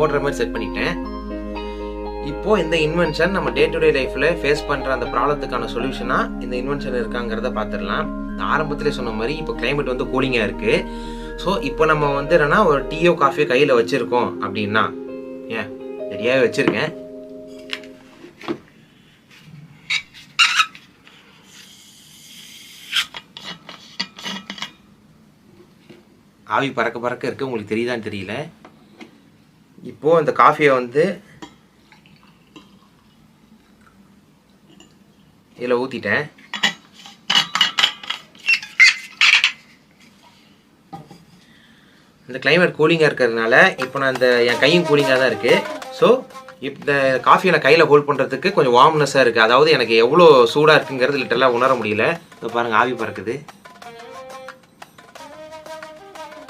போடுற மாதிரி செட் பண்ணிட்டேன். இப்போது இந்த இன்வென்ஷன் நம்ம டே டு டே லைஃப்பில் ஃபேஸ் பண்ணுற அந்த ப்ராப்ளத்துக்கான சொல்யூஷனாக இந்த இன்வென்ஷன் இருக்காங்கிறத பார்த்துடலாம். ஆரம்பத்திலே சொன்ன மாதிரி இப்போ கிளைமேட் வந்து கூலிங்காக இருக்குது. ஸோ இப்போ நம்ம வந்து என்னென்னா ஒரு டீயோ காஃபியோ கையில் வச்சுருக்கோம் அப்படின்னா ரெடியாகவே வச்சுருக்கேன். ஆவி பறக்க பறக்க இருக்குது, உங்களுக்கு தெரியுதான்னு தெரியல. இப்போது அந்த காஃபியை வந்து இதில் ஊற்றிட்டேன். இந்த கிளைமேட் கூலிங்காக இருக்கிறதுனால இப்போ நான் என் கையும் கூலிங்காக தான் இருக்குது. ஸோ இந்த காஃபியை நான் கையில் ஹோல்ட் பண்ணுறதுக்கு கொஞ்சம் வார்ம்னஸாக இருக்குது. அதாவது எனக்கு எவ்வளோ சூடாக இருக்குங்கிறது லிட்டரலாக உணர முடியல. இப்போ பாருங்கள் ஆவி பறக்குது.